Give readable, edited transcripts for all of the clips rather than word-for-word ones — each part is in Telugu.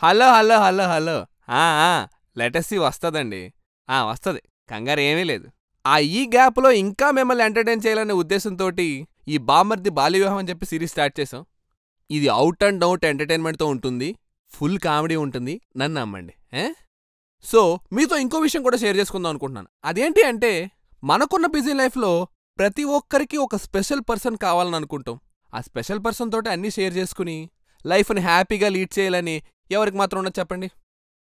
హలో హలో హలో హలో లెటెస్సీ వస్తుందండి. వస్తుంది, కంగారు ఏమీ లేదు. ఈ గ్యాప్లో ఇంకా మిమ్మల్ని ఎంటర్టైన్ చేయాలనే ఉద్దేశంతో ఈ బామ్మర్ది బాల్య వివాహం అని చెప్పి సిరీస్ స్టార్ట్ చేసాం. ఇది అవుట్ అండ్ అవుట్ ఎంటర్టైన్మెంట్తో ఉంటుంది, ఫుల్ కామెడీ ఉంటుంది, నన్ను నమ్మండి. సో మీతో ఇంకో విషయం కూడా షేర్ చేసుకుందాం అనుకుంటున్నాను. అదేంటి అంటే, మనకున్న బిజీ లైఫ్లో ప్రతి ఒక్కరికి ఒక స్పెషల్ పర్సన్ కావాలని అనుకుంటాం. ఆ స్పెషల్ పర్సన్ తోటి అన్నీ షేర్ చేసుకుని లైఫ్ని హ్యాపీగా లీడ్ చేయాలని ఎవరికి మాత్రం ఉన్నది చెప్పండి.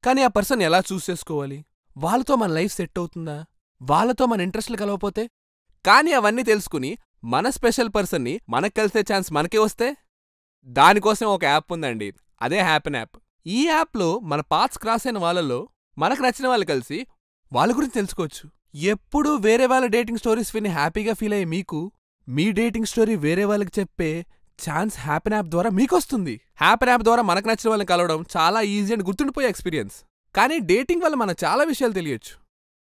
కానీ ఆ పర్సన్ ఎలా చూస్ చేసుకోవాలి? వాళ్ళతో మన లైఫ్ సెట్ అవుతుందా? వాళ్ళతో మన ఇంట్రెస్ట్లు కలవపోతే? కానీ అవన్నీ తెలుసుకుని మన స్పెషల్ పర్సన్ని మనకు కలిసే ఛాన్స్ మనకే వస్తే, దానికోసం ఒక యాప్ ఉందండి. అదే హ్యాపీన్ యాప్. ఈ యాప్లో మన పాత్స్ క్రాస్ అయిన వాళ్ళలో మనకు నచ్చిన వాళ్ళు కలిసి వాళ్ళ గురించి తెలుసుకోవచ్చు. ఎప్పుడూ వేరే వాళ్ళ డేటింగ్ స్టోరీస్ విని హ్యాపీగా ఫీల్ అయ్యే మీకు, మీ డేటింగ్ స్టోరీ వేరే వాళ్ళకి చెప్పే ఛాన్స్ హ్యాపీన్ యాప్ ద్వారా మీకొస్తుంది. హ్యాపీన్ యాప్ ద్వారా మనకు నచ్చిన వాళ్ళని కలవడం చాలా ఈజీ అండ్ గుర్తుండిపోయే ఎక్స్పీరియన్స్. కానీ డేటింగ్ వల్ల మనకు చాలా విషయాలు తెలియచ్చు.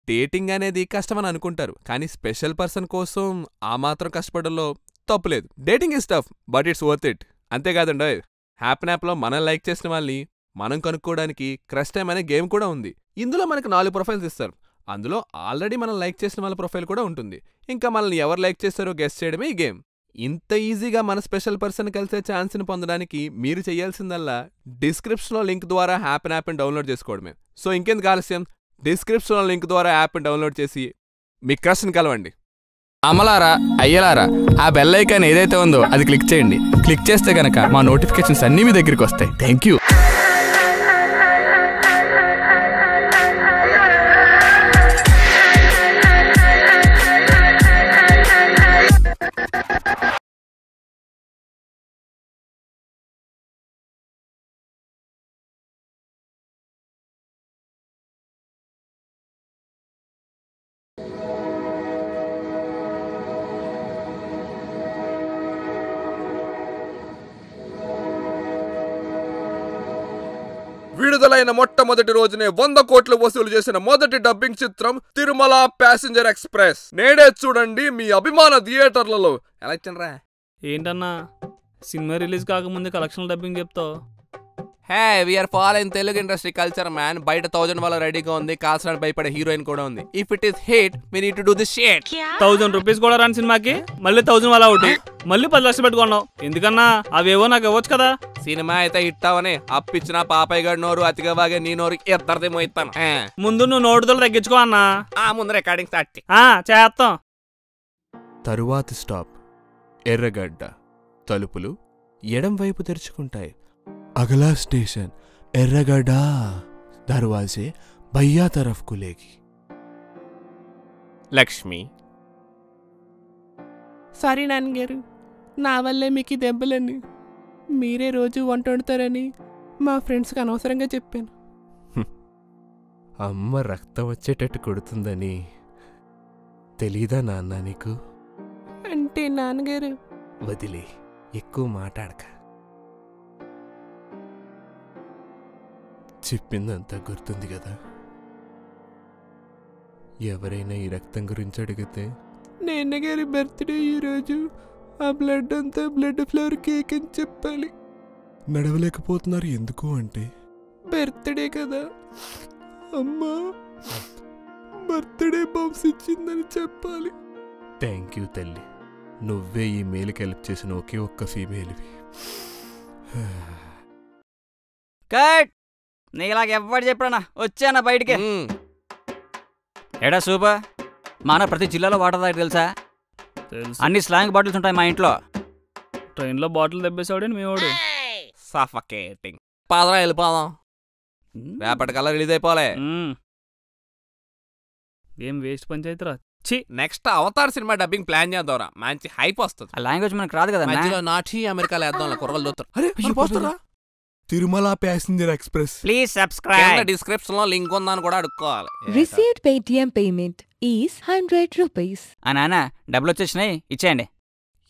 డేటింగ్ అనేది కష్టమని అనుకుంటారు, కానీ స్పెషల్ పర్సన్ కోసం ఆ మాత్రం కష్టపడంలో తప్పులేదు. Dating is tough, but it's worth it. అంతేకాదండి, హ్యాపీన్ యాప్లో మనం లైక్ చేసిన వాళ్ళని మనం కనుక్కోవడానికి క్రష్ టైమ్ అనే గేమ్ కూడా ఉంది. ఇందులో మనకు 4 ప్రొఫైల్స్ ఇస్తారు. అందులో ఆల్రెడీ మనం లైక్ చేసిన వాళ్ళ ప్రొఫైల్ కూడా ఉంటుంది. ఇంకా మనల్ని ఎవరు లైక్ చేస్తారో గెస్ చేయడమే ఈ గేమ్. ఇంత ఈజీగా మన స్పెషల్ పర్సన్ కలిసే ఛాన్స్ని పొందడానికి మీరు చేయాల్సిందల్లా డిస్క్రిప్షన్లో లింక్ ద్వారా హ్యాపీన్ యాప్ని డౌన్లోడ్ చేసుకోవడమే. సో ఇంకెందుకు ఆలస్యం, డిస్క్రిప్షన్లో లింక్ ద్వారా యాప్ని డౌన్లోడ్ చేసి మీ క్రష్ని కలవండి. అమ్మలారా, అయ్యలారా, ఆ బెల్ ఐకాన్ ఏదైతే ఉందో అది క్లిక్ చేయండి. క్లిక్ చేస్తే గనక మా నోటిఫికేషన్స్ అన్నీ మీ దగ్గరికి వస్తాయి. Thank you. విడుదలైన మొట్టమొదటి రోజునే 100 కోట్లు వసూలు చేసిన మొదటి డబ్బింగ్ చిత్రం తిరుమల ప్యాసింజర్ ఎక్స్ప్రెస్. నేడే చూడండి మీ అభిమాన థియేటర్లలో. ఎలా ఇచ్చనరా? ఏంటన్నా సినిమా రిలీజ్ కాకముందు కలెక్షన్ డబ్బింగ్ చెప్తావు? Hey, we're following Telugu industry culture man. బయట 1000 వాళ్ళ రెడీగా ఉంది, కాల్సడానికి భయపడే హీరోయిన్ కూడా ఉంది. If it is hit we need to do this shit. 1000 rupees కూడా రాని సినిమాకి మళ్ళీ 1000 వాళ్ళ ఒకటి, మళ్ళీ 10 లక్షలు పెట్టుకున్నావు ఎందుకన్నా? అవేవో నాకు ఇవ్వచ్చు కదా. సినిమా అయితే హిట్ అవని అప్పిచ్చిన పాపయ్య గడి నోరు, అతిగా బాగా నీ నోరు ఇద్దరిదేమో ఇస్తాను. ముందు నువ్వు నోటుదలు తగ్గించుకో అన్నా. ముందు రికార్డింగ్ స్టార్ట్ చేస్తాం. తరువాతి స్టాప్ ఎర్రగడ్డ. తలుపులు ఎడం వైపు తెరుచుకుంటాయి. అగలా స్టేషన్ ఎర్రగడ్డ. దర్వాజే భయ్యా తరఫ్ కులేగి. లక్ష్మి. సారీ నాన్నగారు, నా వల్లే మీకు దెబ్బలని. మీరే రోజు వంట వండుతారని మా ఫ్రెండ్స్కి అనవసరంగా చెప్పాను. అమ్మ రక్తం వచ్చేటట్టు కొడుతుందని తెలీదా నాన్న నీకు? అంటే నాన్నగారు. వదిలే, ఎక్కువ మాట్లాడక. చెప్పిందంతా గుర్తుంది కదా? ఎవరైనా ఈ రక్తం గురించి అడిగితే నాన్నగారి బర్త్డే ఈరోజు, ఆ బ్లడ్ అంతా బ్లడ్ ఫ్లవర్ కేక్ అని చెప్పాలి. నడవలేకపోతున్నారు ఎందుకు అంటే బర్త్డే కదా, అమ్మా బర్త్డే బాంబ్స్ ఇచ్చిందని చెప్పాలి. థ్యాంక్ యూ తల్లి, నువ్వే ఈ మేలుకి హెల్ప్ చేసిన ఒకే ఒక్క ఫీమేల్వి. కట్. నీలాగ ఎవ్వడు చెప్పానా వచ్చానా బయటికి? ఏడా సూపర్, మన ప్రతి జిల్లాలో వాటర్ తాగి తెలుసా? అన్ని స్లాంగ్ బాటిల్స్ ఉంటాయి మా ఇంట్లో. ట్రైన్లో బాటిల్ దెబ్బేసాడు మేవాడు. సఫకేటింగ్. పాదరా వెళ్ళిపోదాం, రేపటికల్లా రిలీజ్ అయిపోలే. ఏం వేస్ట్ పంచాయతీరా. Next Avatar cinema dubbing plan చేద్దాంరా, మంచి హైప్ వస్తుంది. ఆ లాంగ్వేజ్ మనకు రాదు కదా. మధ్యలో నాటి అమెరికాలో వేద్దాం, కుర్రలు చూస్తారు. Tirumala passenger express. Please subscribe. Description లో లింక్ ఉందని కూడా అడుక్కోవాలి. Received Paytm payment is 100 rupees. నాన్న డబ్బులు వచ్చేసినాయి, ఇచ్చేయండి.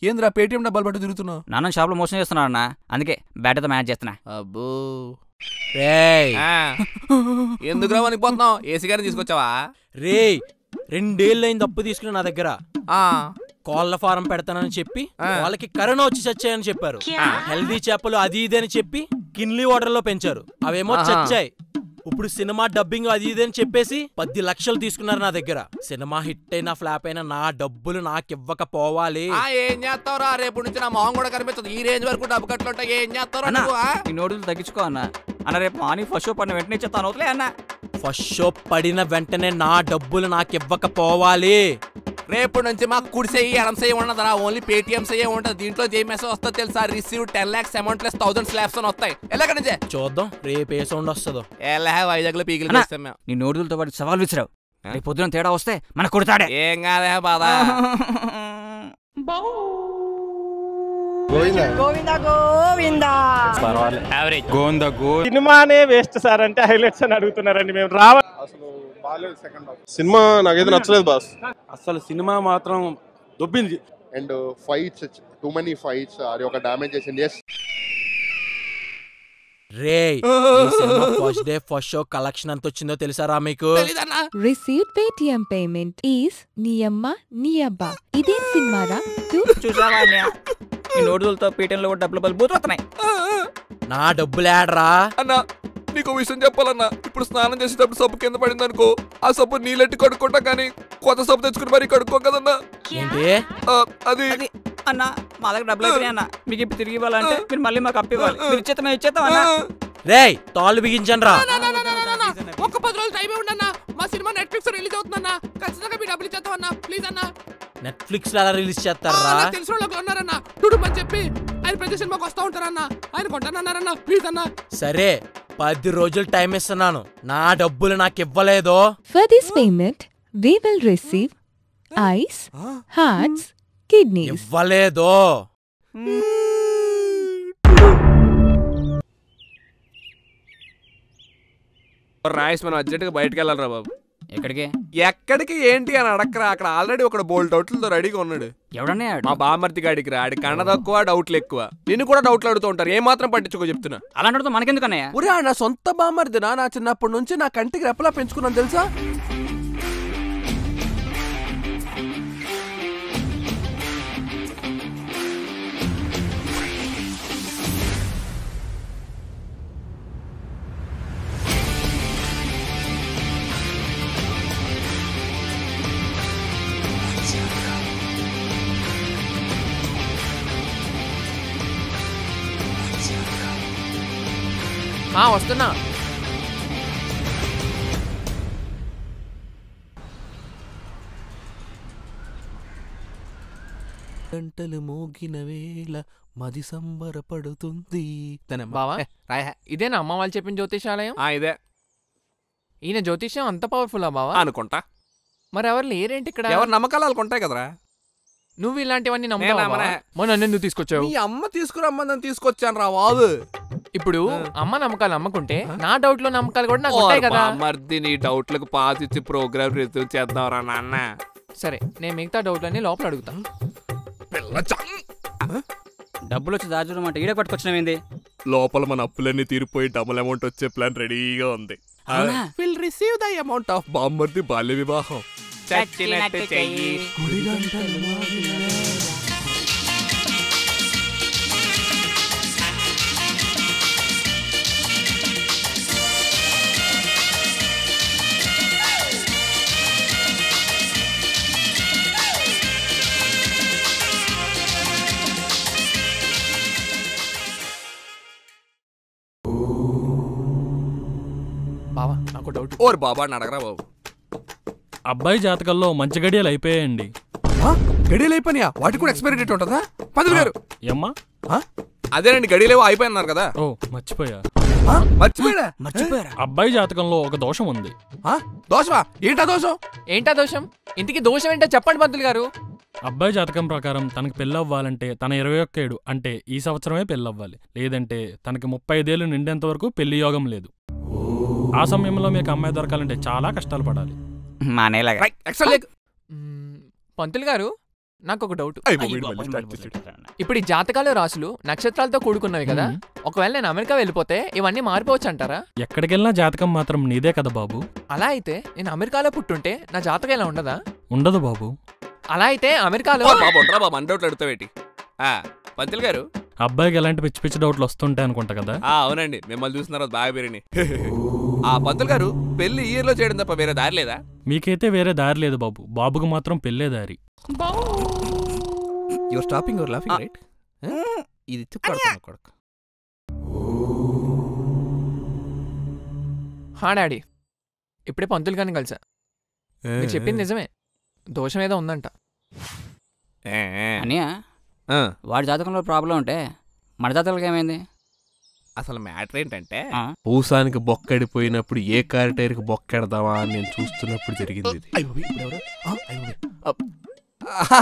ఏంద్రా పేటిఎం డబ్బాలు పట్టు తిరుగుతున్నావు? నాన్న షాప్ లో మోసం చేస్తున్నాడు అన్న, అందుకే బ్యాటర్తో మ్యాచ్ చేస్తున్నా. అబ్బో ఎందుకు రా వనిపోతున్నావు? ఏసీ గారిని తీసుకొచ్చావా? రే 2 ఏళ్ళైంది అప్పు తీసుకుని నా దగ్గర. కోళ్ల ఫారం పెడతానని చెప్పి వాళ్ళకి కరోనా వచ్చి చచ్చాయని చెప్పారు. హెల్దీ చేపలు అది ఇది అని చెప్పి కిన్లీ వాటర్ లో పెంచారు, అవేమో చచ్చాయి. ఇప్పుడు సినిమా డబ్బింగ్ అది ఇది అని చెప్పేసి 10 లక్షలు తీసుకున్నారు నా దగ్గర. సినిమా హిట్ అయినా ఫ్లాప్ అయినా నా డబ్బులు నాకివ్వకపోవాలి. ఏం చేస్తావురా, రేపు నుంచి నా మొహం కూడా కనిపిస్తుంది. ఈ రేంజ్ వరకు డబ్బు కట్లుంటాయి. ఏం చేస్తావు? ఈ నోటులు తగ్గించుకో అన్న. అన్న రేపు మార్నింగ్ ఫస్ట్ షో పడిన వెంటనే చెప్తాను అవుతులే అన్న. ఫస్ట్ షో పడిన వెంటనే నా డబ్బులు నాకివ్వకపోవాలి. రేపు నుంచి మాకు కుడిసేయి ఎడం సేయి ఉండదురా, ఓన్లీ పేటిఎం సేయి ఉంటుంది. దీంట్లో ఏ మెసేజ్ వస్తుంది తెలుసా? Receive 10 lakhs amount less 1000 slabs అని వస్తాయి. ఎలాగ నుంచే చూద్దాం రేపు ఏ సౌండ్ వస్తుందో. ఎలా వైజాగ్ లో పీకిలు వేస్తాం మేము. నీ నోటులతో పాటు సవాల్ విసిరావు. రేపు పొద్దున తేడా వస్తే మన కొడతాడే. ఏం కాదే బాధ. సినిమానే వేస్ట్ సార్ అంటే హైలైట్స్ అని అడుగుతున్నారండి. మేము రావాలి. సినిమా నాకైతే నచ్చలేదు బాస్. అసలు సినిమా మాత్రం దొబ్బింది. And fights, too many fights, అది ఒక డ్యామేజ్ చేసింది. First day first show collection ఎంత వచ్చిందో తెలుసారా మీకు? Received Paytm payment is Niyamma Niyabba. ఇదేం సినిమారా? చూసావా ఈ నోటులతో పేటీఎంలో కూడా డబ్బులు బూతుతున్నాయి. నా డబ్బులేడరా అన్నా, నీకు విషయం చెప్పాలన్నా. ఇప్పుడు స్నానం చేసేటప్పుడు సబ్బు కింద పడింది అనుకో, ఆ సబ్బు నీళ్ళెట్టి కడుక్కుంటా కానీ కొత్త సబ్బు తెచ్చుకుని మరి కడుక్కో కదన్నా. ఏంటి అది అన్న మా దగ్గర డబ్బులు అయిపోయినాయి అన్న. మీకు ఇప్పుడు తిరిగి ఇవ్వాలంటే మీరు మళ్ళీ మాకు అప్పివ్వాలి. మీరు ఇచ్చేస్తాం అన్న. రేయ్ తాళ్ళు బిగించండి రా. ఒక్క 10 రోజులు టైం ఉండన్నా. మా సినిమా నెట్ఫ్లిక్స్ రిలీజ్ అవుతుందన్నా. ఖచ్చితంగా మీ డబ్బులు ఇచ్చేస్తామన్నా. ప్లీజ్ అన్నా. నెట్ఫ్లిక్స్ లో ఎలా రిలీజ్ చేస్తారా? తెలిసిన వాళ్ళు ఉన్నారన్నా, టుడుమ్ అని చెప్పి ఆయన ప్రతి సినిమాకి వస్తా ఉంటారన్నా. ఆయన కొంటానన్నారన్నా. ప్లీజ్ అన్నా. సరే 10 రోజులు టైం ఇస్తున్నాను. నా డబ్బులు నాకు ఇవ్వలేదు. For this payment, we will receive eyes, hearts, kidneys. ఇవ్వలేదు. రాయిస్ మనం అర్జెంట్గా బయటకు వెళ్ళాలరా బాబు. ఎక్కడికి? ఎక్కడికి ఏంటి అని అడక్కరా. అక్కడ ఆల్రెడీ ఒక బోల్డ్ డౌట్లతో రెడీగా ఉన్నాడు. ఎవడన్నా మా బామర్తి గాడికి రా. ఆడి కన్న తక్కువ, డౌట్లు ఎక్కువ. నిన్ను కూడా డౌట్లు అడుగుతూ ఉంటారు. ఏం మాత్రం పట్టించుకో చెప్తున్నా. అలాంటి మనకెందుకన్నయ్య? ఒరే నా సొంత బామర్దినా. నా చిన్నప్పటి నుంచి నా కంటికి రెప్పలా పెంచుకున్నాను తెలుసా. వస్తున్నా. గంటలు మోగిన వేళ మది సంబరపడుతుంది. బావా ఇదేనా అమ్మ వాళ్ళు చెప్పిన జ్యోతిషాలయం? ఇదే. ఈయన జ్యోతిష్యం అంత పవర్ఫుల్లా బావా? అనుకుంటా. మరి ఎవరు లేరేంటి ఇక్కడ? ఎవరు నమ్మకాలు వాళ్ళకుంటాయి కదరా. నువ్వు ఇలాంటివన్నీ నమ్మకం ఎందుకు తీసుకొచ్చావు? మీ అమ్మ తీసుకురమ్మని తీసుకొచ్చాను రా బాబు. ఇప్పుడు అమ్మ నమ్మకాలు నమ్మకుంటే నా డౌట్ లో నమ్మకాలు కూడా నాకు ఉంటాయి కదా. మర్ది నీ డౌట్లకు పాస్ ఇచ్చి ప్రోగ్రామ్ రిసీవ్ చేద్దాంరా నాన్న. సరే నేను మిగతా డౌట్లన్నీ లోపల అడుగుతా. డబ్బులు వచ్చి దాచుకోవడం అంటే ఈడ పట్టుకొచ్చినవేంది? లోపల మన అప్పులన్నీ తీరిపోయి డబుల్ అమౌంట్ వచ్చే ప్లాన్ రెడీగా ఉంది. Will receive the amount of బామ్మర్ది బాల్య వివాహం. చచ్చినట్టు చెయ్యి. బావా నాకు డౌట్. ఓర్ బాబా అడగరా బాబు. అబ్బాయి జాతకాల్లో మంచి గడియలు అయిపోయాయండి. గడియలు అయిపోయినాయా? వాటికి కూడా ఎక్స్పైరీ డేట్ ఉంటుందా? పంతులు గారు ఏమ్మా? అదేనండి గడియలేవో అయిపోయినారు కదా. ఓ మర్చిపోయా. మర్చిపోయారా? అబ్బాయి జాతకంలో ఒక దోషం ఉంది. దోషమా? ఏంటా దోషం? ఏంటా దోషం? ఇంటికి దోషం ఏంటో చెప్పండి పంతులు గారు. అబ్బాయి జాతకం ప్రకారం తనకి పెళ్ళవ్వాలంటే తన 21 ఏడు అంటే ఈ సంవత్సరమే పెళ్ళవ్వాలి. లేదంటే తనకి 35 ఏళ్ళు నిండేంత వరకు పెళ్లి యోగం లేదు. ఆ సమయంలో మీకు అమ్మాయి దొరకాలంటే చాలా కష్టాలు పడాలి. పంతులు గారు నాకు ఒక డౌట్. ఇప్పుడు ఈ జాతకాలు రాసులు నక్షత్రాలతో కూడుకున్నవి కదా. ఒకవేళ నేను అమెరికా వెళ్ళిపోతే ఇవన్నీ మారిపోవచ్చు అంటారా? ఎక్కడికెళ్ళినా జాతకం మాత్రం నీదే కదా బాబు. అలా అయితే నేను అమెరికాలో పుట్టుంటే నా జాతకం ఎలా ఉండదా? ఉండదు బాబు. అలా అయితే అమెరికాలో బాబు అండౌట్లు అడుగుతావేటి పంతులు గారు? అబ్బాయికి ఎలాంటి పిచ్చి పిచ్చి డౌట్లు వస్తుంటాయి అనుకుంటా కదా. అవునండి, మిమ్మల్ని చూసిన తర్వాత బాగా పెరిగినాయి. ఆ పంతులు గారు పెళ్లి ఇయర్ లో చేయడం తప్ప వేరే దారి లేదా? మీకైతే వేరే దారి లేదు బాబు, బాబుకు మాత్రం పెళ్ళే దారి. Your stopping your laughing right? ఇది కొడుకు. హా డాడీ, ఇప్పుడే పంతులు కానీ కలిసా. మీరు చెప్పింది నిజమే, దోషం ఏదో ఉందంట. అనియా వాడి జాతకంలో ప్రాబ్లం ఉంటే మన జాతకాలకు ఏమైంది? అసలు మ్యాటర్ ఏంటంటే పూసానికి బొక్కడిపోయినప్పుడు ఏ కారిటైర్కి బొక్కెడదామా అని నేను చూస్తున్నప్పుడు జరిగింది.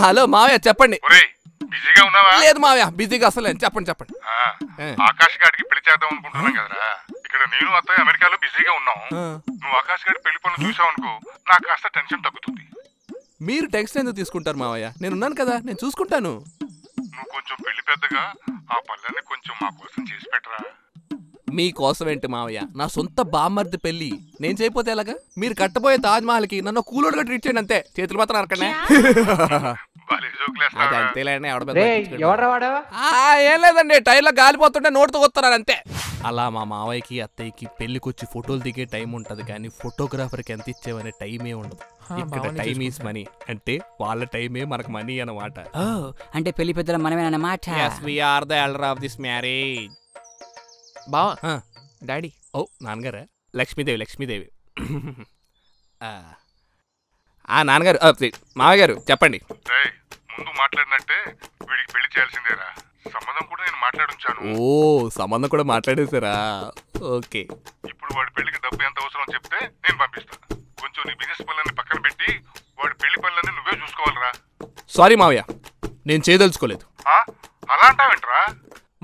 హలో మావయ్య, చెప్పండి. లేదు మావయ్య, బిజీగా అసలు చెప్పండి. ఆకాష్ గారికి పెళ్లి చేద్దాం అనుకుంటున్నాం కదరా. ఇక్కడ నేను అత్తయ్య అమెరికాలో బిజీగా ఉన్నాం. నువ్వు ఆకాష్ గారి పెళ్లి పనులు చూసావు అనుకో, నాకు కాస్త టెన్షన్ తగ్గుతుంది. మీరు టెన్షన్ ఎందుకు తీసుకుంటారు మావయ్య? నేనున్నాను కదా, నేను చూసుకుంటాను. నువ్వు కొంచెం పెళ్లి పెద్దగా ఆ పనులన్నీ కొంచెం మా కోసం చేసి పెట్టరా. మీకోసం ఏంటి మావయ్య? నా సొంత బామ్మర్ది పెళ్లి నేను చేయకపోతే ఎలాగా? మీరు కట్టబోయే తాజ్ మహల్ కి నన్ను కూలోడుగా ట్రీట్ చేయండి అంతే, చేతులు మాత్రం అరకనే. ఏం లేదండి, టైర్లో గాలిపోతుంటే నోటుతో కొత్తున్నారు అంతే. అలా మా మావయ్యకి అత్తయ్యకి పెళ్లికొచ్చి ఫోటోలు దిగే టైం ఉంటది, కానీ ఫోటోగ్రాఫర్కి ఎంత ఇచ్చేవనే టైమే ఉండదు. ఇక్కడ టైమ్ ఈజ్ మనీ, అంటే వాళ్ళ టైమే మనకు మనీ అన్నమాట. అంటే పెళ్లి పెద్దల మనమేనన్నమాట. Yes, we are the elder of this marriage. బావా, డాడీ. ఓ నాన్నగారా? లక్ష్మీదేవి. నాన్నగారు, మావయ్య గారు చెప్పండి. ముందు మాట్లాడినట్టే వీడికి పెళ్లి చేయాల్సిందేరా. సంబంధం కూడా నేను మాట్లాడుంచాను. ఓ, సంబంధం కూడా మాట్లాడేశారా? ఓకే. ఇప్పుడు వాడి పెళ్లికి డబ్బు ఎంత అవసరం చెప్తే నేను పంపిస్తా. కొంచెం నీ బిజినెస్ పనులన్నీ పక్కన పెట్టి వాడి పెళ్లి పనులన్నీ నువ్వే చూసుకోవాలరా. సారీ మావయ్య, నేను చేయదలుచుకోలేదు. అలా అంటావేంట్రా?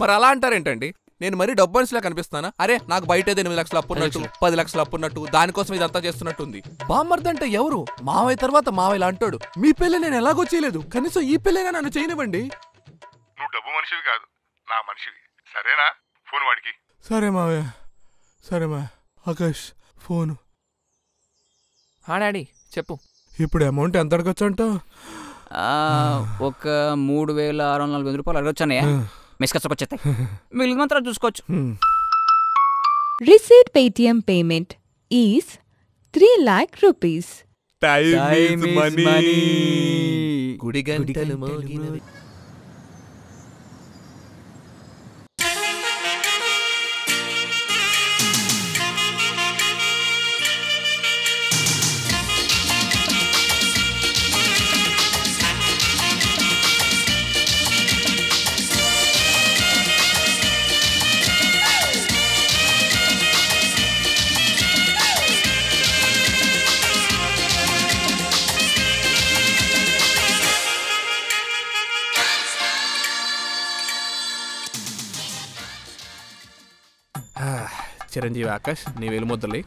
మరి అలా అంటారేంటండి? నేను మరీ డబ్బు మనిషిలా కనిపిస్తానా? అరే, నాకు బయట 8 లక్షలు అప్పున్నట్టు, 10 లక్షలు అప్పున్నట్టు, దానికోసం ఇదంతా చేస్తున్నట్టుంది. బామ్మర్దంటే ఎవరు? మావయ్య తర్వాత మావయ్యలా అంటాడు. మీ పెళ్లి నేను ఎలాగో చేయలేదు, కనీసం ఈ పెళ్ళైనా నన్ను చేయనివ్వండి. నువ్వు డబ్బు మనిషివి కాదు, నా మనిషివి. సరేనా? ఫోన్ వాడికి. సరే మావయ్య, సరే మా ఆకాష్ ఫోను. డాడీ చెప్పు. ఇప్పుడు అమౌంట్ ఎంత అడగొచ్చంట? ఒక 3,640 రూపాయలు అడగొచ్చానయ్యా. మిస్కచ్చుకొచ్చేస్తాయి, మిగిలిన మాత్రం చూసుకోవచ్చు. Receipt Paytm payment is 3 lakh rupees. Time is money. గుడి గంటలు మోగినవి. చిరంజీవి ఆకాష్, నీ వెలుముద్దలి.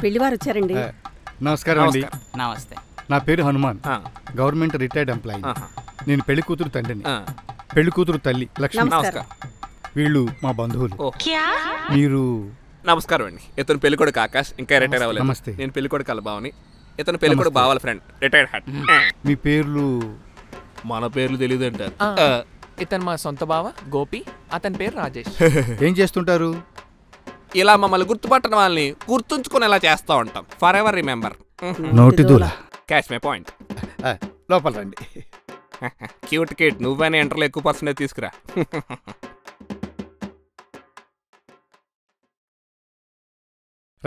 పెళ్లివారు వచ్చారండి. నమస్కారం అండి. నమస్తే. నా పేరు హనుమాన్, గవర్నమెంట్ రిటైర్డ్ ఎంప్లాయీ. నేను పెళ్లి కూతురు తండ్రిని. పెళ్లి కూతురు తల్లి లక్ష్మి. వీళ్ళు మా బంధువులు. మీరు? నమస్కారం అండి. ఇతను పెళ్లి కొడుకు ఆకాష్, ఇంకా రిటైర్ అవ్వలేదు. నమస్తే. నేను పెళ్లి కొడుకు బావని, ఇతను పెళ్లి కొడుకు బావాల ఫ్రెండ్, రిటైర్డ్ హార్ట్. మీ పేర్లు? మన పేర్లు తెలియదు అంటారు. ఇతను మా సొంత బావ గోపి, అతని పేరు రాజేష్. ఏం చేస్తుంటారు? ఇలా మమ్మల్ని గుర్తుపట్టడం వాళ్ళని గుర్తుంచుకునేలా చేస్తూ ఉంటాం. For ever remember. నోటి దూల. Catch my point. లోపల రండి. క్యూట్ కిడ్, నువ్వనే ఇంటర్లో ఎక్కువ పర్సెంటేజ్ తీసుకురా.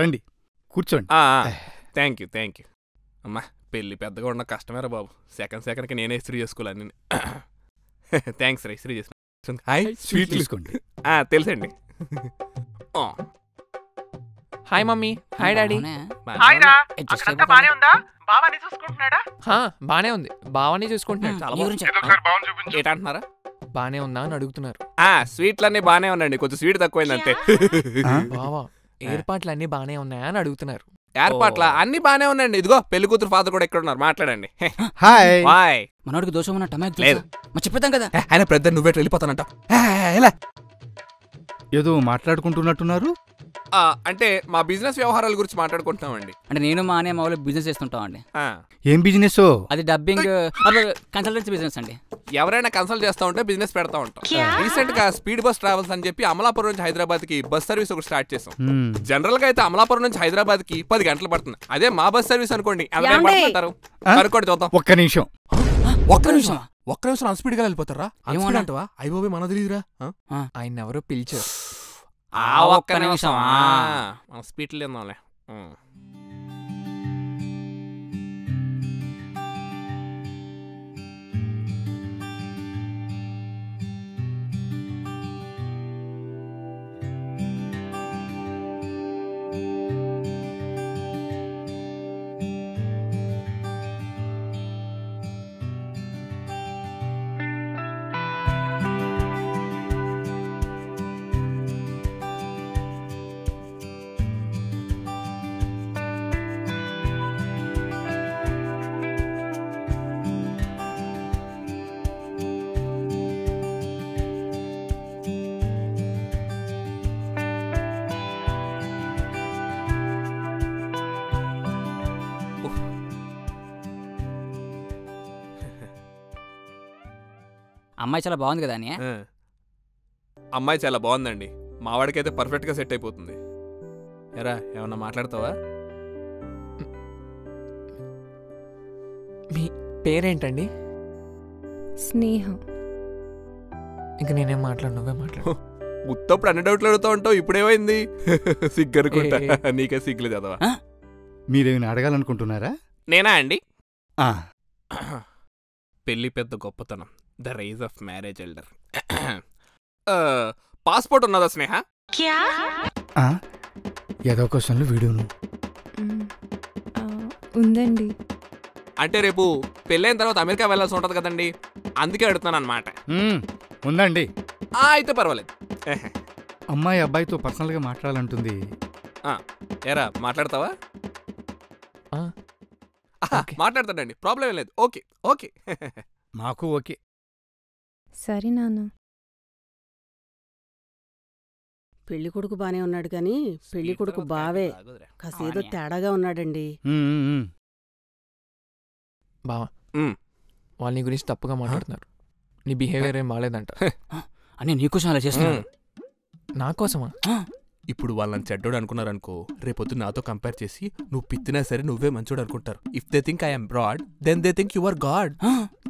రండి, కూర్చోండి. Thank you. అమ్మా, పెళ్ళి పెద్దగా ఉన్న కష్టమేరా బాబు. సెకండ్కి నేనే ఇస్త్రీ చేసుకోవాలని. థ్యాంక్స్ రా, ఇస్త్రీ చేసుకున్నా. హాయ్, స్వీట్ తీసుకోండి. తెలుసండి. Hi mummy. Hi daddy. బానే ఉందా? బావాని చూసుకుంటున్నాడా? బానే ఉంది, బావాని చూసుకుంటున్నాడు. చాలా బాగుంది. ఏంటంటున్నారా? బానే ఉందా అని అడుగుతున్నారు. స్వీట్లన్నీ బానే ఉన్నాయండి, కొంచెం స్వీట్ తక్కువైందంతే. బావా, ఏర్పాట్లు అన్ని బానే ఉన్నాయా అని అడుగుతున్నారు. ఏర్పాట్ల అన్ని బానే ఉన్నాయండి. ఇదిగో పెళ్లి కూతురు ఫాదర్ కూడా ఎక్కడ ఉన్నారు, మాట్లాడండి. హాయ్. హాయ్. మనోడికి దోషం ఉన్నట్టు లేదు, చెప్పేద్దాం కదా. ఆయన బ్రదర్, నువ్వే వెళ్ళిపోతానంట. ఏదో మాట్లాడుకుంటున్నట్టున్నారు. అంటే మా బిజినెస్ వ్యవహారాల గురించి మాట్లాడుకుంటున్నామండి. అంటే నేను మా అనే మా వాళ్ళు బిజినెస్ చేస్తుంటామండి. ఏం బిజినెస్? అది డబ్బింగ్ కన్సల్టెన్సీ బిజినెస్ అండి. ఎవరైనా కన్సల్ట్ చేస్తా ఉంటే బిజినెస్ పెడతా ఉంటాం. రీసెంట్ గా స్పీడ్ బస్ ట్రావెల్స్ అని చెప్పి అమలాపురం నుంచి హైదరాబాద్ కి బస్ సర్వీస్ ఒకటి స్టార్ట్ చేసాం. జనరల్ గా అయితే అమలాపురం నుంచి హైదరాబాద్ కి 10 గంటలు పడుతుంది. అదే మా బస్ సర్వీస్ అనుకోండి అనుకోండి చూద్దాం. ఒక్క నిమిషం అన్స్పీడ్ గా వెళ్ళిపోతారా? అంటావా? అయిపోయి మన తెలియదురా. ఆయన ఎవరో పిలిచారు. ఒక్క నిమిషం మన స్పీడ్ లేదాంలే. అమ్మాయి చాలా బాగుంది కదా అని. అమ్మాయి చాలా బాగుందండి. మావాడికైతే పర్ఫెక్ట్ గా సెట్ అయిపోతుంది. ఎరా ఏమన్నా మాట్లాడతావా? మీ పేరేంటండి? స్నేహ. ఇంక నేనేం మాట్లాడు, నువ్వే మాట్లాడు. ఉత్తప్పుడు అన్ని డౌట్లు అడుగుతూ ఉంటావు, ఇప్పుడేమైంది? సిగ్గనుకుంటా. నీకే సిగ్గులు చదవా? మీరేమైనా అడగాలనుకుంటున్నారా? నేనా అండి? పెళ్లి పెద్ద గొప్పతనం, the rise of marriage elder. Passport ఉన్నదా స్నేహ? ఏదో క్వశ్చన్లు వీడియోను ఉందండి. అంటే రేపు పెళ్ళైన తర్వాత అమెరికా వెళ్ళాల్సి ఉంటుంది కదండి, అందుకే అడుగుతున్నాను అనమాట. ఉందండి. అయితే పర్వాలేదు. అమ్మాయి అబ్బాయితో పర్సనల్గా మాట్లాడాలంటుంది. ఏరా మాట్లాడతావా? మాట్లాడతాడండి, ప్రాబ్లం ఏం లేదు. Okay okay. మాకు ఓకే. సరే నాన్న. పెళ్లి కొడుకు బానే ఉన్నాడు కానీ పెళ్లి కొడుకు బావే కాసేదో తేడాగా ఉన్నాడండి. బావా వాళ్ళు నీ గురించి తప్పుగా మాట్లాడుతున్నారు. నీ బిహేవియర్ ఏం బాగాలేదంట. అని నీకోసం అలా చేస్తున్నాను. నా కోసమా? ఇప్పుడు వాళ్ళని చెడ్డోడు అనుకున్నారనుకో, రేపొద్దు నాతో కంపేర్ చేసి నువ్వు పిత్తినా సరే నువ్వే మంచోడు అనుకుంటారు. If they think I'm bad, then they think you are god.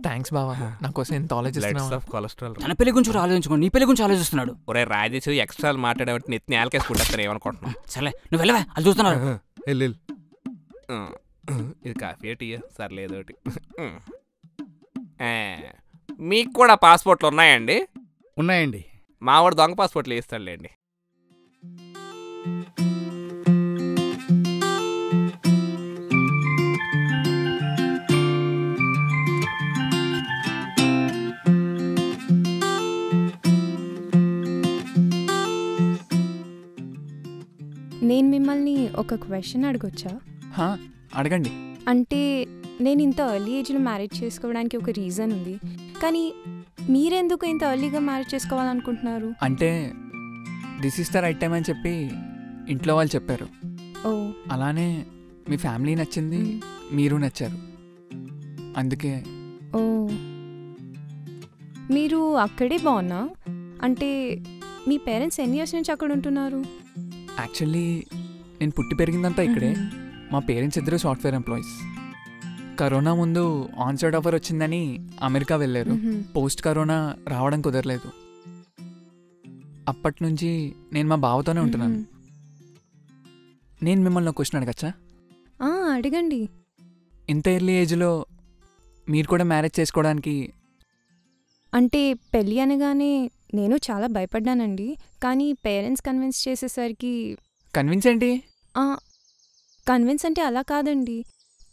Thanks బావా, నా కోసం ఎంత ఆలోచిస్తున్నావు. కొలెస్ట్రాల్ తన పెళ్లి గురించి ఆలోచించుకో, నీ పెళ్లి గురించి ఆలోచిస్తున్నాడు. ఒరే రాజేష్, ఎక్స్ట్రా మాట్లాడేవంటే నెత్తి నేలకేసుకుంటాను ఏమనుకుంటున్నావు? సరే నువ్వు వెళ్ళవా, అది చూస్తున్నాడు. ఇది కాఫీ టీయా? సర్లేదు ఒకటి. మీకు కూడా పాస్పోర్ట్లు ఉన్నాయండి? ఉన్నాయండి. మావాడు దొంగ పాస్పోర్ట్లు వేస్తాడులేండి. నేను మిమ్మల్ని ఒక క్వశ్చన్ అడగొచ్చా? అడగండి. అంటే నేను ఇంత ఎర్లీ ఏజ్లో మ్యారేజ్ చేసుకోవడానికి ఒక రీజన్ ఉంది, కానీ మీరెందుకు ఇంత ఎర్లీగా మ్యారేజ్ చేసుకోవాలనుకుంటున్నారు? అంటే this is the right time అని చెప్పి ఇంట్లో వాళ్ళు చెప్పారు. ఓ, అలానే మీ ఫ్యామిలీ నచ్చింది, మీరు నచ్చారు, అందుకే. ఓ, మీరు అక్కడే బాగున్నా? అంటే మీ పేరెంట్స్ ఎన్ని ఇయర్స్ నుంచి అక్కడ ఉంటున్నారు? యాక్చువల్లీ నేను పుట్టి పెరిగిందంతా ఇక్కడే. మా పేరెంట్స్ ఇద్దరు సాఫ్ట్వేర్ ఎంప్లాయీస్. కరోనా ముందు ఆన్సైడ్ ఆఫర్ వచ్చిందని అమెరికా వెళ్ళారు. పోస్ట్ కరోనా రావడం కుదరలేదు. అప్పటి నుంచి నేను మా బావతోనే ఉంటున్నాను. నేను మిమ్మల్ని ఒక క్వశ్చన్ అడగచ్చా? అడగండి. ఇంత ఎర్లీ ఏజ్లో మీరు కూడా మ్యారేజ్ చేసుకోవడానికి? అంటే పెళ్ళి అనగానే నేను చాలా భయపడ్డానండి, కానీ పేరెంట్స్ కన్విన్స్ చేసేసరికి. కన్విన్స్ ఏంటి? కన్విన్స్ అంటే అలా కాదండి,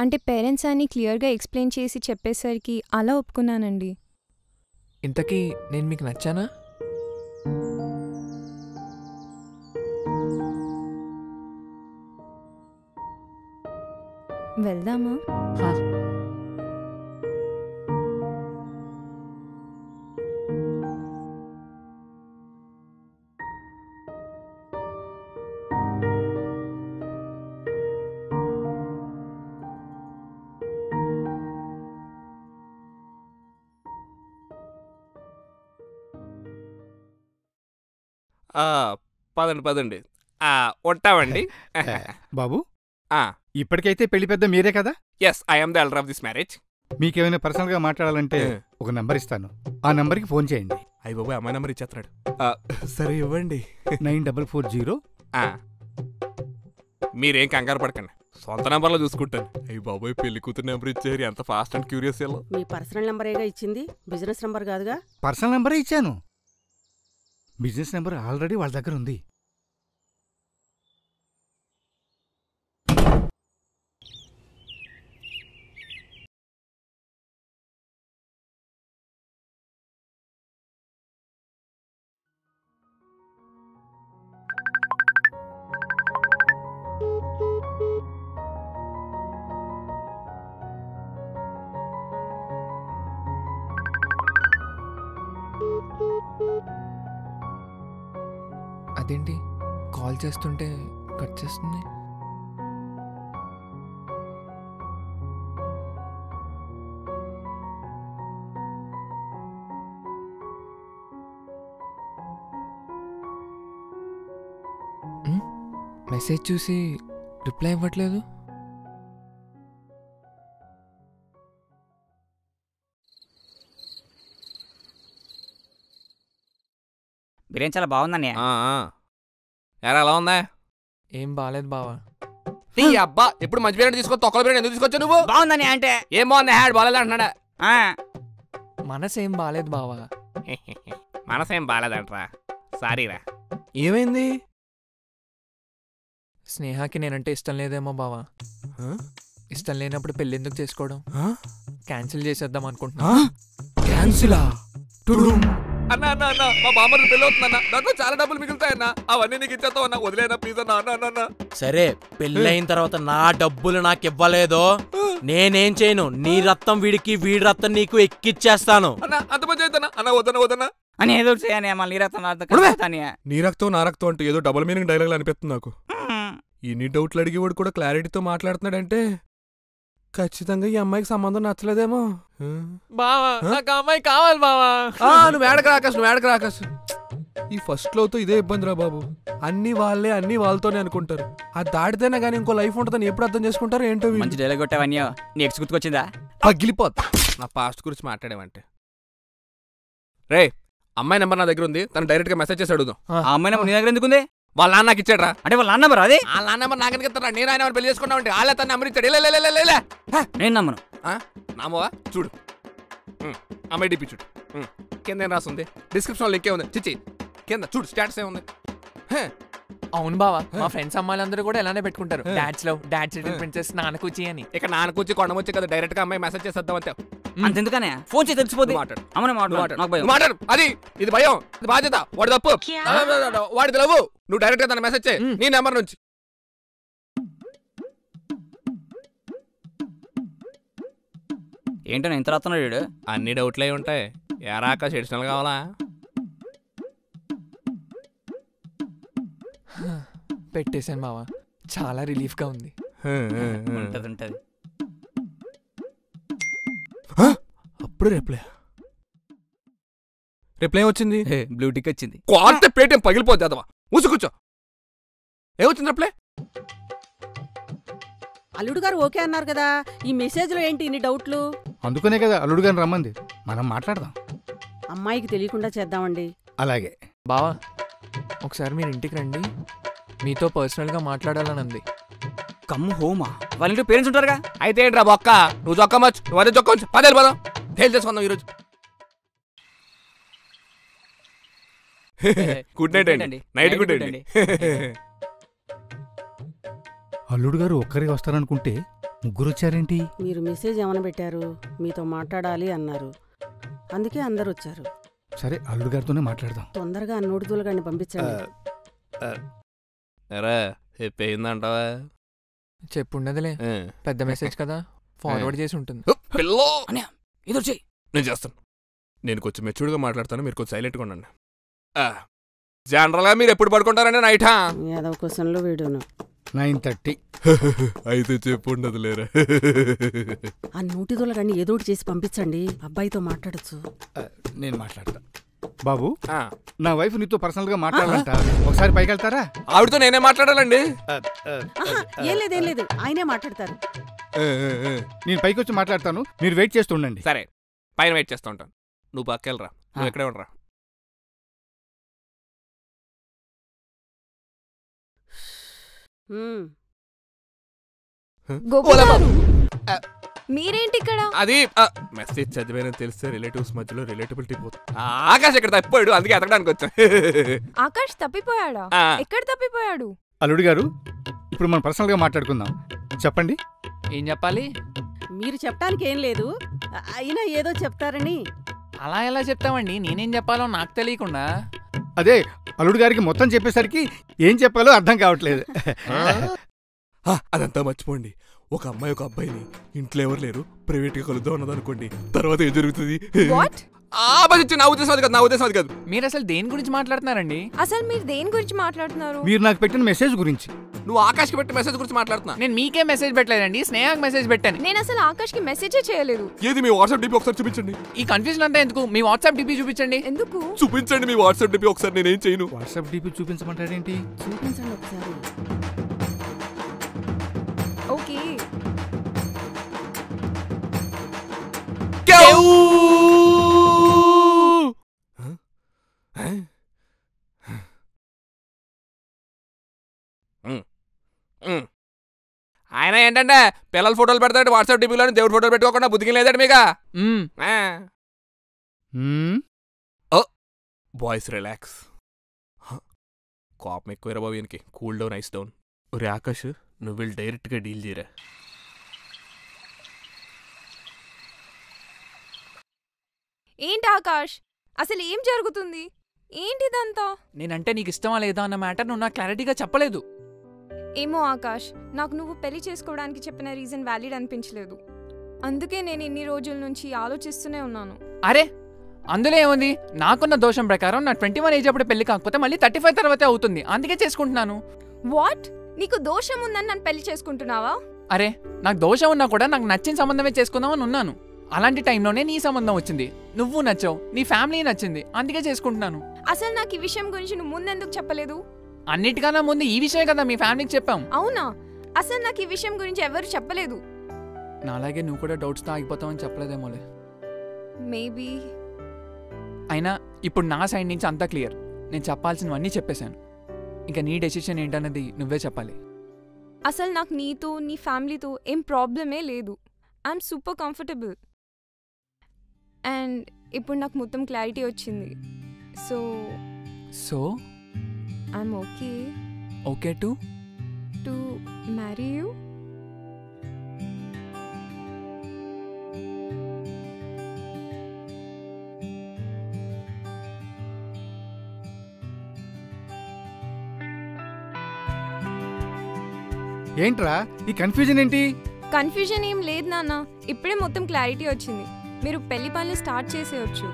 అంటే పేరెంట్స్ అని క్లియర్గా ఎక్స్ప్లెయిన్ చేసి చెప్పేసరికి అలా ఒప్పుకున్నానండి. ఇంతకీ నేను మీకు నచ్చానా? వెళ్దామా? పదండి ఉంటామండి. బాబు ఆ, ఇప్పటికైతే పెళ్లి పెద్ద మీరే కదా? Yes, I am the elder of this marriage. మీకేమైనా పర్సనల్గా మాట్లాడాలంటే ఒక నెంబర్ ఇస్తాను, ఆ నెంబర్కి ఫోన్ చేయండి. అయ్యి బాబు అమ్మాయి నెంబర్ ఇచ్చేస్తున్నాడు. సరే ఇవ్వండి. 9440. మీరేం కంగారు పడకండి, సొంత నెంబర్లో చూసుకుంటాను. అయ్యి బాబోయ్ పెళ్లి కూతురు నెంబర్ ఇచ్చారు, ఎంత ఫాస్ట్ అండ్ క్యూరియస్. మీ పర్సనల్ నెంబరేగా ఇచ్చింది, బిజినెస్ నెంబర్ కాదుగా. పర్సనల్ నెంబరే ఇచ్చాను, బిజినెస్ నెంబర్ ఆల్రెడీ వాళ్ళ దగ్గర ఉంది. అదేంటి కాల్ చేస్తుంటే కట్ చేస్తుంది? మెసేజ్ చూసి రిప్లై ఇవ్వట్లేదు. బిర్యానీ చాలా బాగుందన్నయ్య. ఎరా ఎలా ఉందా? ఏం బాలేదు బావా. నీ అబ్బా ఎప్పుడు మంచి బిర్యానీ తీసుకొని తొక్కల బిర్యానీ ఎందుకు తీసుకొచ్చావు నువ్వు? బాగుందని అంటే ఏం బాగుంది, హ్యాడ్ బాగాలేదు అంటున్నాడా? మనసేం బాలేదు బావా. మనసేం బాగాలేదంటరా, సారీరా. ఏమైంది? స్నేహాకి నేనంటే ఇష్టం లేదేమో బావా. ఇష్టం లేనప్పుడు పెళ్ళి ఎందుకు చేసుకోవడం? క్యాన్సిల్ చేసేద్దాం అనుకుంటున్నా. క్యాన్సిలా? అన్నా అన్న అన్న మా బామ్మర్ది పెళ్ళి అవుతుందన్న, దాంట్లో చాలా డబ్బులు మిగులుతాయన్నా, అవన్నీ నీకు ఇచ్చేస్తావు అన్న, వదిలేనా ప్లీజ్ అన్న. అన్న సరే పెళ్ళైన తర్వాత నా డబ్బులు నాకు ఇవ్వలేదో నేనేం చేయను, నీ రక్తం వీడికి, వీడి రక్తం నీకు ఎక్కిచ్చేస్తాను. అన్న అంత మంచి అవుతానా అన్న? వద్దన్నా అని ఏదో చేయని మళ్ళీ రక్తం నీ రక్తం నా రక్తం అంటే ఏదో డబుల్ మీనింగ్ డైలాగ్ అనిపిస్తుంది నాకు. ఇన్ని డౌట్లు అడిగేవాడు కూడా క్లారిటీతో మాట్లాడుతున్నాడంటే ఖచ్చితంగా ఈ అమ్మాయికి సంబంధం నచ్చలేదేమో. బావా నాకు అమ్మాయి కావాలి బావా. నువ్వు ఏడక రాకాశ్. ఈ ఫస్ట్ లోతో ఇదే ఇబ్బందిరా బాబు, అన్ని వాళ్ళే అన్ని వాళ్ళతోనే అనుకుంటారు. అది దాటితేనే కానీ ఇంకో లైఫ్ ఉంటుందని ఎప్పుడు అర్థం చేసుకుంటారు ఏంటో. మంచి డైలాగ్ కొట్టావన్నీ, నీ ఎక్స్ గుర్తుకొచ్చిందా? పగిలిపోతా నా పాస్ట్ గురించి మాట్లాడేవంటే. రే అమ్మాయి నెంబర్ నా దగ్గర ఉంది, తను డైరెక్ట్ గా మెసేజ్ చేసి అడుగుదాం. ఆ అమ్మాయి నెంబర్ నీ దగ్గర ఎందుకుంది? వాళ్ళ నాన్న నాకు ఇచ్చాడు రా. అంటే వాళ్ళ నాన్న నెంబర్ అది? వాళ్ళ నాన్న నెంబర్ నాకు ఇస్తారా? నేను ఆయన పెళ్లి చేసుకున్నా ఉంటే వాళ్ళ తన నెంబర్ ఇచ్చాడు. నేను నమ్మను. నామవా చూడు, అమ్మాయి డిపి చూడు, కింద ఏం రాస్తుంది? డిస్క్రిప్షన్ లింక్ ఉంది, చిచ్చి కింద చూడు స్టాటస్ ఏముంది. అవును బావా, మా ఫ్రెండ్స్ అమ్మాయిలందరూ కూడా ఇలానే పెట్టుకుంటారు, dad's love, dad's little princess, నాన్నకూచి అని. ఇక నాన్నకూచి కొండమొచ్చి కదా డైరెక్ట్ గా అమ్మాయి మెసేజ్ చేసేద్దాం అంతే. అంతెందుకనే ఫోన్ చేసి తెలిసిపోతుంది. మాట్లాడు, అది ఇది భయం, ఇది బాధ్యత, వాడి తప్పు, వాడిది లవ్వు. నువ్వు డైరెక్ట్ గా తన మెసేజ్ చేయి నీ నెంబర్ నుంచి. ఏంటో ఎంత రాస్తున్నాడు వీడు? అన్ని డౌట్లే ఉంటాయి. ఎరాక ఎడిషనల్ కావాలా? పెట్టేశాను బావా, చాలా రిలీఫ్ గా ఉంది. ఉంటది. అప్పుడు రిప్లై వచ్చింది, బ్లూటిక్ వచ్చింది. కోర్త పేటీఎం పగిలిపోద్ది అదవా, మూసి కూర్చో. ఏమొచ్చింది రిప్లై? అల్లుడు గారు ఓకే అన్నారు కదా, ఈ మెసేజ్ లో ఏంటి ఇన్ని డౌట్లు? అందుకనే కదా అల్లుడు గారిని రమ్మంది, మనం మాట్లాడదాం. అమ్మాయికి తెలియకుండా చేద్దామండి. అలాగే బావా, ఒకసారి మీరు ఇంటికి రండి, మీతో పర్సనల్ గా మాట్లాడాలని అంది. కమ్ము హోమా? వాళ్ళ ఇంట్లో పేరెంట్స్ ఉంటారుగా. అయితే ఏంట్రా బొక్క, నువ్వు జొక్కమచ్చు, నువ్వు అదే జొక్కవచ్చు. 10 పదం తేలి చేసుకుందాం ఈరోజు. గుడ్ నైట్ అండి. నైట్ గుడ్ అండి. అల్లుడు గారు ఒక్కరికి వస్తారనుకుంటే ముగ్గురు వచ్చారేంటి? మీరు మెసేజ్ ఏమైనా పెట్టారు, మీతో మాట్లాడాలి అన్నారు, అందుకే అందరు వచ్చారు. సరే అల్లుడు గారితోనే మాట్లాడదాం. తొందరగా అన్నోటి దూలగాన్ని పంపించండి. చెప్పిందంటావా? చెప్పుండదులే, పెద్ద మెసేజ్ కదా, ఫార్వర్డ్ చేసి ఉంటుంది. నేను చేస్తాను. నేను కొంచెం మెచ్యూర్డ్గా మాట్లాడతాను, మీరు కొంచెం సైలెంట్గా ఉండండి. జనరల్ గా మీరు ఎప్పుడు పడుకుంటారండి? నైటా? ఏదో క్వశ్చన్లో వీడియోను 9:30. అయితే చెప్పు ఉండదు లేరా. ఆ నోటి దూలగాన్ని ఏదో ఒకటి చేసి పంపించండి, అబ్బాయితో మాట్లాడచ్చు. నేను మాట్లాడతా. బాబు నా వైఫ్ నీతో పర్సనల్ గా మాట్లాడాలంట, ఒకసారి పైకి వెళ్తారా? ఆవిడతో నేనే మాట్లాడాలండి. ఏం లేదు ఆయనే మాట్లాడతారు. నేను పైకి వచ్చి మాట్లాడతాను, మీరు వెయిట్ చేస్తుండండి. సరే, పైన వెయిట్ చేస్తూ ఉంటాను. నువ్వు పక్కెళ్ళరా, నువ్వు ఎక్కడే ఉండరా. మీరేంటి ఇక్కడ? అది మెసేజ్ చదివానని తెలిస్తే రిలేటివ్స్ మధ్యలో రిలేటబిలిటీ పోతుంది. ఆకాష్ ఇక్కడ తప్పిపోయాడు, అందుకే ఎతకడానికి వచ్చా. ఆకాష్ తప్పిపోయాడా? ఎక్కడ తప్పిపోయాడు? అల్లుడు గారు, ఇప్పుడు మనం పర్సనల్ గా మాట్లాడుకుందాం. చెప్పండి. ఏం చెప్పాలి? మీరు చెప్పడానికి ఏం లేదు, అయినా ఏదో చెప్తారని. అలా ఎలా చెప్తామండి, నేనేం చెప్పాలో నాకు తెలియకుండా. అదే అల్లుడు గారికి మొత్తం చెప్పేసరికి ఏం చెప్పాలో అర్థం కావట్లేదు. అదంతా మర్చిపోండి. ఒక అమ్మాయి ఒక అబ్బాయిని ఇంట్లో ఎవరు లేరు ప్రైవేట్ గా కలుద్దాం అన్నది అనుకోండి, తర్వాత ఏం జరుగుతుంది? నా ఉద్దేశం అది కాదు, నా ఉద్దేశం అది కాదు. మీరు అసలు దేని గురించి మాట్లాడుతున్నారండి? అసలు మీరు దేని గురించి మాట్లాడుతున్నారు? మీరు నాకు పెట్టిన మెసేజ్ గురించి. నువ్వు ఆకాష్ కి పెట్టిన మెసేజ్ గురించి మాట్లాడుతున్నా. నేను మీకే మెసేజ్ పెట్టలేదండి, స్నేహకి మెసేజ్ పెట్టాను. నేను అసలు ఆకాష్ కి మెసేజే చేయలేదు. ఏది మీ వాట్సాప్ డిపి ఒకసారి చూపించండి. ఈ కన్ఫ్యూజన్ అంతా ఎందుకు? మీ వాట్సాప్ డిపి చూపించండి. ఎందుకు? చూపించండి మీ వాట్సాప్ డిపి ఒకసారి. నేనేం చేయను. వాట్సాప్ డిపి చూపించమంటాడేంటి? చూపించండి ఒకసారి. ఓకే. ఆయన ఏంటంటే పిల్లల ఫోటోలు పెడతాడు వాట్సాప్ డిపిలో, దేవుడి ఫోటోలు పెట్టుకోకుండా బుద్ధికి లేదండి మీకు. Boys relax. కోపం ఎక్కువ బాబు ఈయనకి. Cool down, ice down. ఒరే ఆకాష్, నువ్వు వెళ్ళి డైరెక్ట్గా డీల్ చేయరా. ఏంటి ఆకాష్, అసలు ఏం జరుగుతుంది? ఏంటిదంతా? నేనంటే నీకు ఇష్టమా లేదా అన్న మ్యాటర్ నువ్వు నాకు క్లారిటీగా చెప్పలేదు. ఏమో ఆకాష్, నాకు నువ్వు పెళ్లి చేసుకోవడానికి చెప్పిన రీజన్ వ్యాలిడ్ అనిపించలేదు. అందుకే నేను ఇన్ని రోజుల నుంచి ఆలోచిస్తూనే ఉన్నాను. అరే అందులో ఏముంది? నాకున్న దోషం ప్రకారం నా 21 ఏజ్ అప్పుడు పెళ్లి కాకపోతే మళ్ళీ 35 తర్వాతే అవుతుంది, అందుకే చేసుకుంటున్నాను. వాట్? నీకు దోషం ఉందని నన్ను పెళ్లి చేసుకుంటున్నావా? అరే నాకు దోషం ఉన్నా కూడా నాకు నచ్చిన సంబంధమే చేసుకుందామని ఉన్నాను. అలాంటి టైంలోనే నీ సంబంధం వచ్చింది. నువ్వు నచ్చావు, నీ ఫ్యామిలీ నచ్చింది, అందుకే చేసుకుంటున్నాను. అసలు నాకు ఈ విషయం గురించి నువ్వు ముందెందుకు చెప్పలేదు? అన్నిటికన్నా ముందు ఈ విషయమే కదా మీ ఫ్యామిలీకి చెప్పాం. అవునా? అసలు నాకు ఈ విషయం గురించి ఎవరు చెప్పలేదు. నాలాగే నువ్వు కూడా డౌట్స్తో ఆగిపోతావని చెప్పలేదేమోలే. మేబీ. అయినా ఇప్పుడు నా సైడ్ నుంచి అంతా క్లియర్. నేను చెప్పాల్సినవన్నీ చెప్పేశాను. ఇంకా నీ డెసిషన్ ఏంటన్నది నువ్వే చెప్పాలి. అసలు నాకు నీతో నీ ఫ్యామిలీతో ఏం ప్రాబ్లమే లేదు. I'm super comfortable. అండ్ ఇప్పుడు నాకు మొత్తం క్లారిటీ వచ్చింది. So I'm okay to marry you. ఏంట్రా ఈ కన్ఫ్యూజన్ ఏంటి? కన్ఫ్యూజన్ ఏం లేదు నాన్న, ఇప్పుడే మొత్తం క్లారిటీ వచ్చింది. మీరు పెళ్లి పనులు స్టార్ట్ చేసేయచ్చు.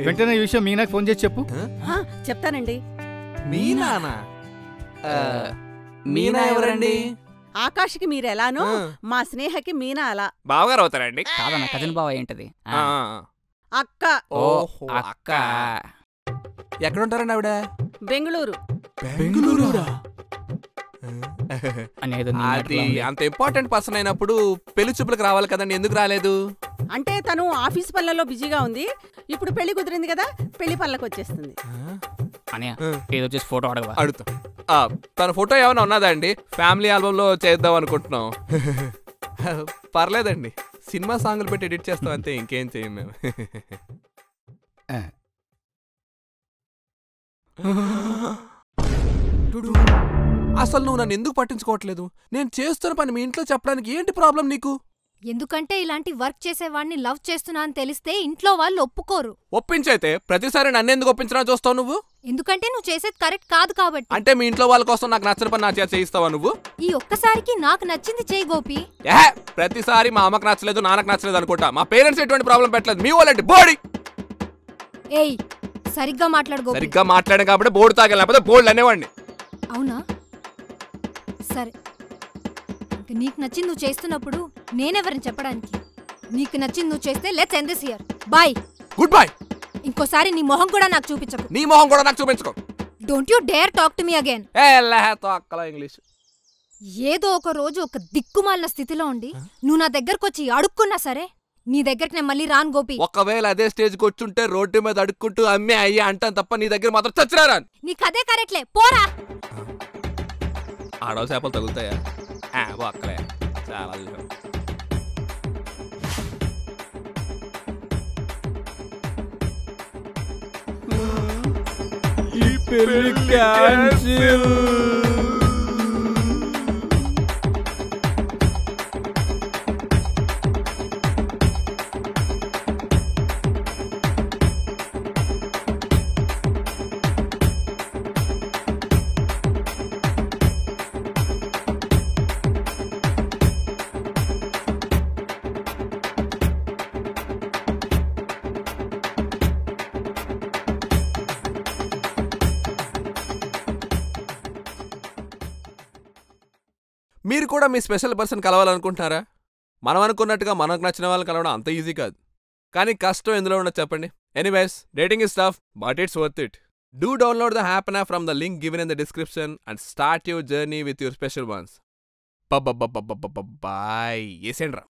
వెంటనే ఈ విషయం మీనాకి ఫోన్ చేసి చెప్పు. చెప్తానండి. మీనానా? మీనా ఎవరండి? ఆకాష్కి మీరెలానో మా స్నేహకి మీనా అలా. బావగారు అవుతారండి? కాదన్న కజిన్ బావ ఏంటది? అక్క. ఓహో అక్క. ఎక్కడ ఉంటారండి ఆవిడ? బెంగళూరు. బెంగళూరురా? అది అంత ఇంపార్టెంట్ పర్సన్ అయినప్పుడు పెళ్లి చూపులకు రావాలి కదండి, ఎందుకు రాలేదు? అంటే తను ఆఫీస్ పనులలో బిజీగా ఉంది. ఇప్పుడు పెళ్లి కుదిరింది కదా, పెళ్లి పనులకు వచ్చేస్తుంది. ఏదో చేసి ఫోటో అడగవా? అడుగుతాం. తన ఫోటో ఏమైనా ఉన్నదా అండి? ఫ్యామిలీ ఆల్బమ్ లో చేద్దాం అనుకుంటున్నాం. పర్లేదండి, సినిమా సాంగ్లు పెట్టి ఎడిట్ చేస్తాం అంతే, ఇంకేం చేయం మేము. అసలు నువ్వు నన్ను ఎందుకు పట్టించుకోవట్లేదు? నేను చేస్తున్న పని మీ ఇంట్లో చెప్పడానికి ఏంటి ప్రాబ్లం నీకు? ఎందుకంటే ఇలాంటి వర్క్ చేసేవాడిని లవ్ చేస్తున్నా అని తెలిస్తే ఇంట్లో వాళ్ళు ఒప్పుకోరు. ఒప్పించైతే ప్రతిసారి నన్నెందుకు ఒప్పించినా చూస్తావు నువ్వు? ఎందుకంటే నువ్వు చేసేది కరెక్ట్ కాదు కాబట్టి. అంటే మీ ఇంట్లో వాళ్ళ కోసం నాకు నచ్చని పని నా చేత చేయిస్తావా నువ్వు? ఈ ఒక్కసారికి నాకు నచ్చింది చేయి గోపి. ప్రతిసారి మా అమ్మకు నచ్చలేదు నాన్నకు నచ్చలేదు అనుకుంటా. మా పేరెంట్స్ ఎటువంటి ప్రాబ్లం పెట్టలేదు, మీ వాళ్ళంటే బోడి. ఏయ్ సరిగ్గా మాట్లాడు గోపి. సరిగ్గా మాట్లాడే కాబట్టి బోర్డు తాగలేకపోతే బోర్డు అనేవాడిని. అవునా? సరే, ఇంక నీకు నచ్చింది నువ్వు చేస్తున్నప్పుడు నేనెవరిని చెప్పడానికి? నీకు నచ్చింది నువ్వు చేస్తే let's end this year. Bye. Good bye. ఇంకోసారి నీ మొహం కూడా నాకు చూపించకు. నీ మొహం కూడా నాకు చూపించుకో. Don't you dare talk to me again. English. ఏదో ఒక రోజు ఒక దిక్కుమాలిన స్థితిలో ఉండి నువ్వు నా దగ్గరకొచ్చి అడుక్కున్నా సరే నీ దగ్గరికి నేను మళ్ళీ రాను గోపి. ఒకవేళ అదే స్టేజ్కి వచ్చుంటే రోడ్డు మీద అడుక్కుంటూ అమ్మే అయ్యా అంటాను తప్ప నీ దగ్గర మాత్రం చచ్చిరారా. నీకు అదే కరెక్ట్లే, పోరా. ఆడవ చేపలు తగులుతాయా? ఒక్కలే చాలా చూసాం. మీరు కూడా మీ స్పెషల్ పర్సన్ కలవాలనుకుంటున్నారా? మనం అనుకున్నట్టుగా మనకు నచ్చిన వాళ్ళని కలవడం అంత ఈజీ కాదు. కానీ కష్టం ఎందులో ఉండదు చెప్పండి. Anyways, dating is tough but it's worth it. Do download the app now from the link given in the description and start your journey with your special ones. Bye. Yes, Endra.